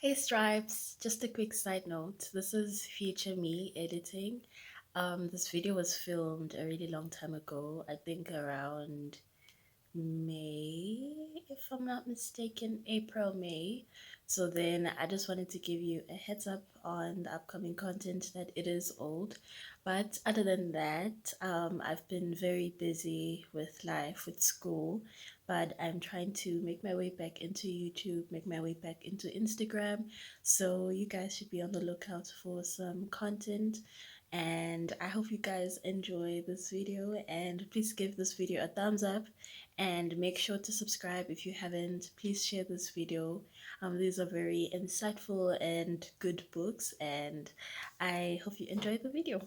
Hey Stripes, just a quick side note. This is future me editing. This video was filmed a really long time ago, I think around May, if I'm not mistaken, April, May. So then I just wanted to give you a heads up on the upcoming content that it is old. But other than that, I've been very busy with life, with school, but I'm trying to make my way back into YouTube, make my way back into Instagram. So you guys should be on the lookout for some content. And I hope you guys enjoy this video, and please give this video a thumbs up and make sure to subscribe if you haven't. Please share this video. These are very insightful and good books, and I hope you enjoy the video.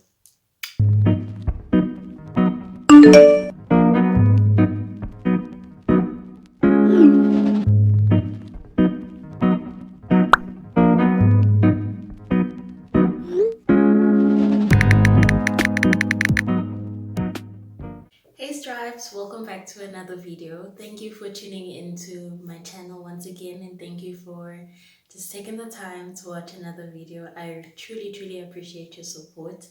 Hey Stripes, welcome back to another video. Thank you for tuning into my channel once again, and thank you for just taking the time to watch another video. I truly appreciate your support.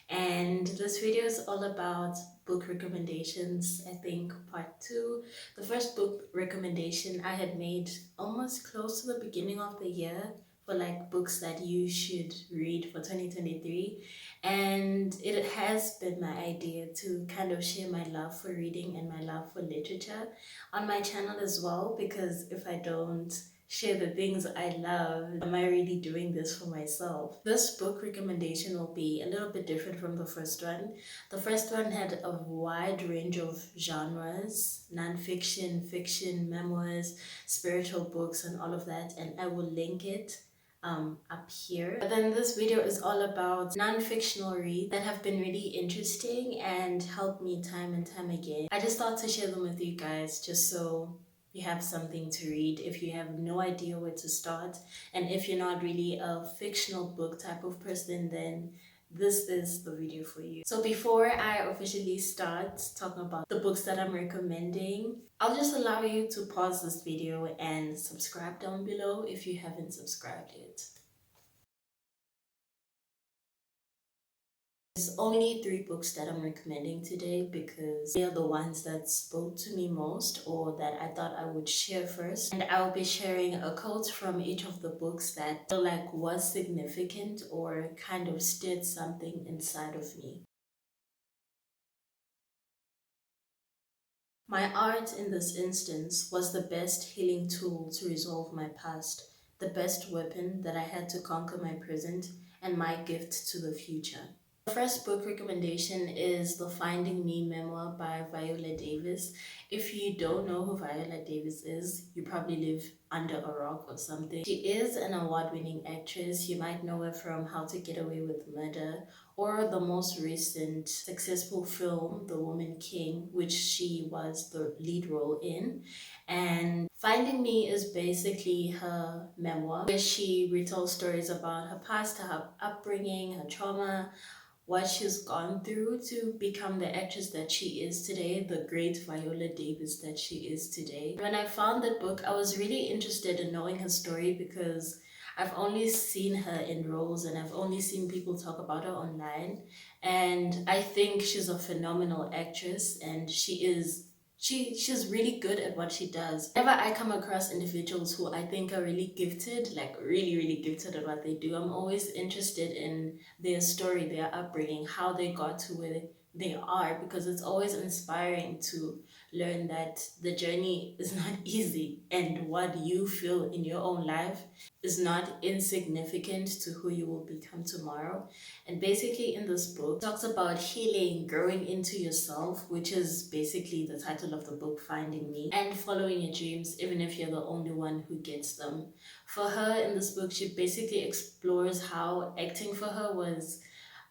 And this video is all about book recommendations. I think part two. The first book recommendation I had made almost close to the beginning of the year for like books that you should read for 2023, and it has been my idea to kind of share my love for reading and my love for literature on my channel as well, because if I don't share the things I love, am I really doing this for myself? This book recommendation will be a little bit different from the first one. The first one had a wide range of genres: non-fiction, fiction, memoirs, spiritual books, and all of that, and I will link it up here. But then this video is all about non-fictional reads that have been really interesting and helped me time and time again. I just thought to share them with you guys just so you have something to read if you have no idea where to start. And if you're not really a fictional book type of person, then this is the video for you. So before I officially start talking about the books that I'm recommending, I'll just allow you to pause this video and subscribe down below if you haven't subscribed yet. There's only three books that I'm recommending today because they are the ones that spoke to me most, or that I thought I would share first. And I'll be sharing a quote from each of the books that I feel like was significant or kind of stirred something inside of me. My art in this instance was the best healing tool to resolve my past, the best weapon that I had to conquer my present, and my gift to the future. The first book recommendation is The Finding Me memoir by Viola Davis. If you don't know who Viola Davis is, you probably live under a rock or something. She is an award-winning actress. You might know her from How to Get Away with Murder, or the most recent successful film, The Woman King, which she was the lead role in. And Finding Me is basically her memoir, where she retells stories about her past, her upbringing, her trauma, what she's gone through to become the actress that she is today, the great Viola Davis that she is today. When I found that book, I was really interested in knowing her story because I've only seen her in roles and I've only seen people talk about her online. And I think she's a phenomenal actress, and she's really good at what she does. Whenever I come across individuals who I think are really gifted, like really gifted at what they do, I'm always interested in their story, their upbringing, how they got to where they are, because it's always inspiring to learn that the journey is not easy, and what you feel in your own life is not insignificant to who you will become tomorrow. And basically in this book, it talks about healing, growing into yourself, which is basically the title of the book, Finding Me, and following your dreams even if you're the only one who gets them. For her in this book, she basically explores how acting for her was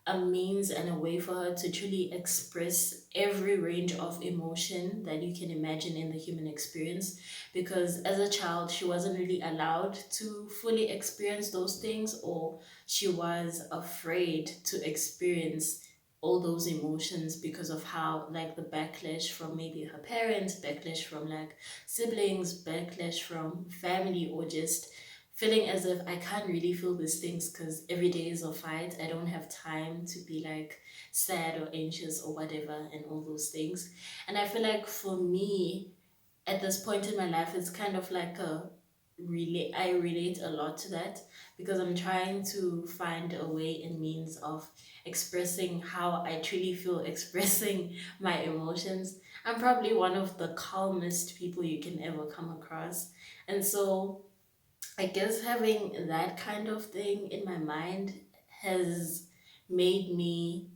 a means and a way for her to truly express every range of emotion that you can imagine in the human experience, because as a child she wasn't really allowed to fully experience those things, or she was afraid to experience all those emotions because of how, like, the backlash from maybe her parents, backlash from like siblings, backlash from family, or just feeling as if I can't really feel these things because every day is a fight. I don't have time to be like sad or anxious or whatever and all those things. And I feel like for me, at this point in my life, it's kind of like a I relate a lot to that because I'm trying to find a way and means of expressing how I truly feel, expressing my emotions. I'm probably one of the calmest people you can ever come across. And so I guess having that kind of thing in my mind has made me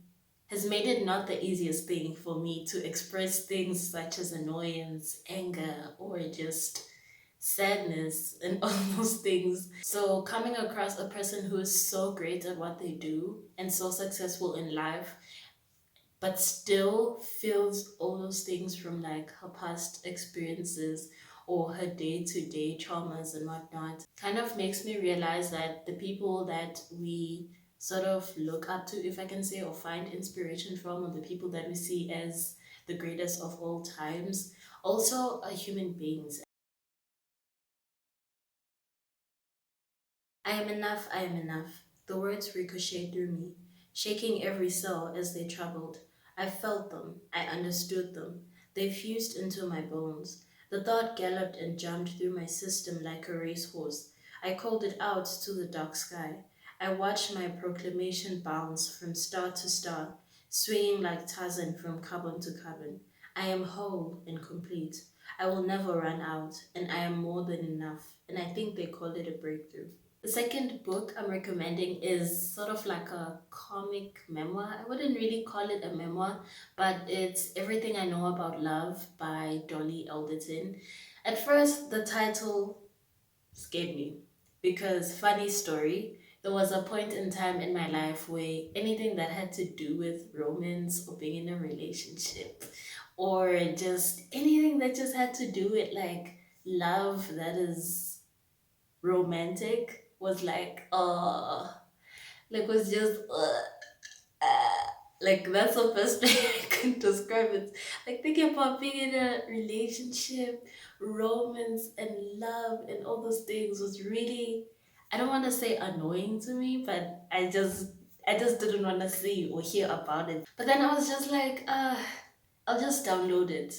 has made it not the easiest thing for me to express things such as annoyance, anger, or just sadness and all those things. So coming across a person who is so great at what they do and so successful in life but still feels all those things from like her past experiences or her day-to-day traumas and whatnot kind of makes me realize that the people that we sort of look up to, if I can say, or find inspiration from, or the people that we see as the greatest of all times, also are human beings. I am enough, I am enough. The words ricocheted through me, shaking every cell as they traveled. I felt them, I understood them. They fused into my bones. The thought galloped and jumped through my system like a racehorse. I called it out to the dark sky. I watched my proclamation bounce from star to star, swinging like Tarzan from carbon to carbon. I am whole and complete. I will never run out, and I am more than enough. And I think they call it a breakthrough. The second book I'm recommending is sort of like a comic memoir. I wouldn't really call it a memoir, but it's Everything I Know About Love by Dolly Alderton. At first, the title scared me because, funny story, there was a point in time in my life where anything that had to do with romance or being in a relationship or just anything that just had to do with like love that is romantic was like like was just like that's the best way I can describe it. Like thinking about being in a relationship, romance and love and all those things was really, I don't want to say annoying to me, but I just didn't want to see or hear about it. But then I was just like I'll just download it.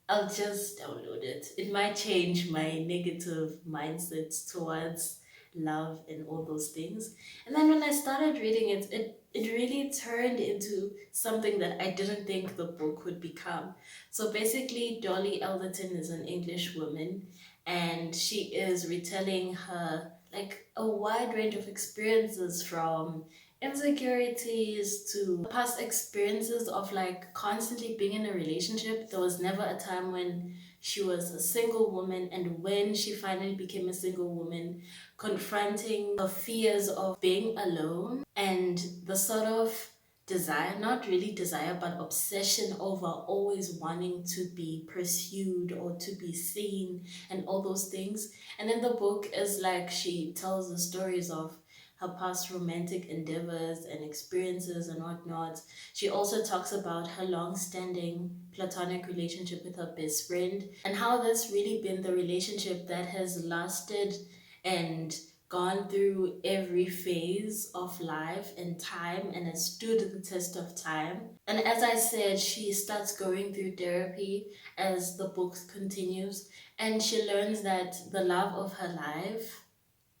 I'll just download it. It might change my negative mindsets towards love and all those things. And then when I started reading it, it really turned into something that I didn't think the book would become. So basically, Dolly Alderton is an English woman and she is retelling her like a wide range of experiences from insecurities to past experiences of like constantly being in a relationship. There was never a time when she was a single woman, and when she finally became a single woman, confronting the fears of being alone and the sort of desire, not really desire, but obsession over always wanting to be pursued or to be seen and all those things. And then the book is like she tells the stories of her past romantic endeavors and experiences and whatnot. She also talks about her long-standing platonic relationship with her best friend and how that's really been the relationship that has lasted and gone through every phase of life and time and has stood the test of time. And as I said, she starts going through therapy as the book continues, and she learns that the love of her life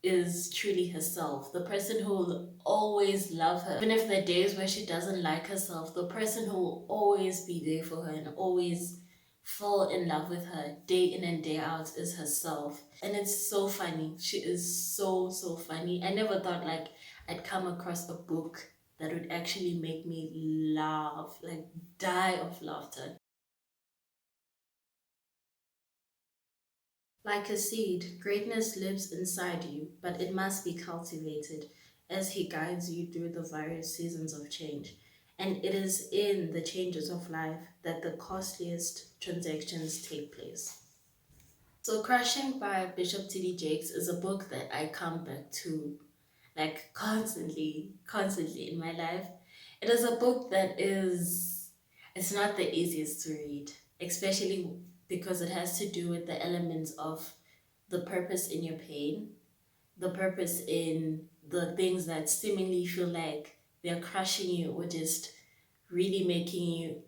is truly herself, the person who will always love her. Even if there are days where she doesn't like herself, the person who will always be there for her and always fall in love with her day in and day out is herself. And it's so funny. She is so, so funny. I never thought like I'd come across a book that would actually make me laugh, like die of laughter. Like a seed, greatness lives inside you, but it must be cultivated as He guides you through the various seasons of change. And it is in the changes of life that the costliest transactions take place. So, Crushing by Bishop T.D. Jakes is a book that I come back to like constantly, constantly in my life. It is a book that it's not the easiest to read, especially because it has to do with the elements of the purpose in your pain the purpose in the things that seemingly feel like they're crushing you or just really making you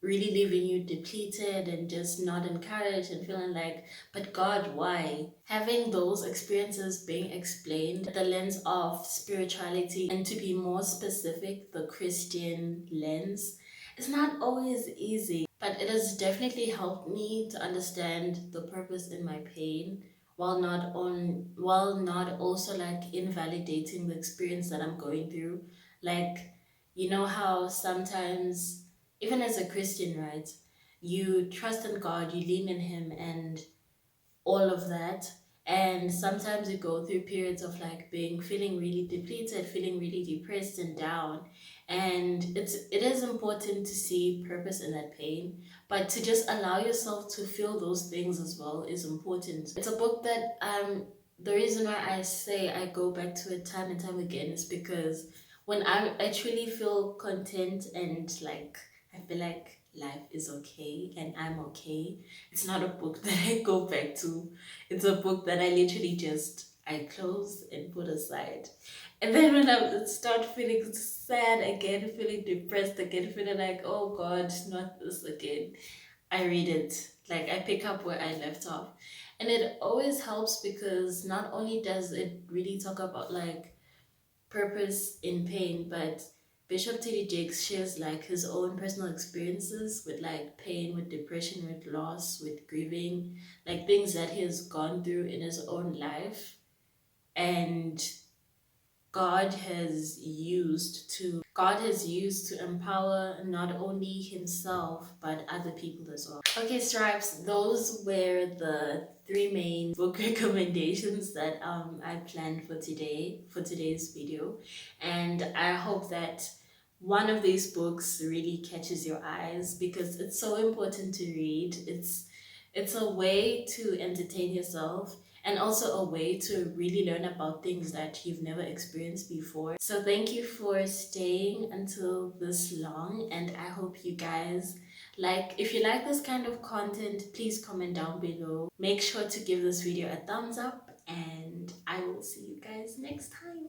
really leaving you depleted and just not encouraged and feeling like, but God, why? Having those experiences being explained the lens of spirituality and to be more specific, the Christian lens, is not always easy, but it has definitely helped me to understand the purpose in my pain while not also like invalidating the experience that I'm going through. Like, you know how sometimes even as a Christian, right, you trust in God, you lean in Him, and all of that. And sometimes you go through periods of like feeling really depleted, feeling really depressed and down. And it is important to see purpose in that pain, but to just allow yourself to feel those things as well is important. It's a book that the reason why I say I go back to it time and time again is because when I truly feel content and like I feel like life is okay and I'm okay, it's not a book that I go back to. It's a book that I literally just I close and put aside. And then when I start feeling sad again, feeling depressed again, feeling like, oh God, not this again, I read it. Like I pick up where I left off. And it always helps because not only does it really talk about like purpose in pain, but Bishop T.D. Jakes shares like his own personal experiences with like pain, with depression, with loss, with grieving, like things that he has gone through in his own life. And God has used to empower not only himself but other people as well. Okay, Stripes, those were the three main book recommendations that I planned for today's video, and I hope that one of these books really catches your eyes because it's so important to read. It's a way to entertain yourself and also a way to really learn about things that you've never experienced before. So thank you for staying until this long, and I hope you guys like, if you like this kind of content, please comment down below. Make sure to give this video a thumbs up, and I will see you guys next time.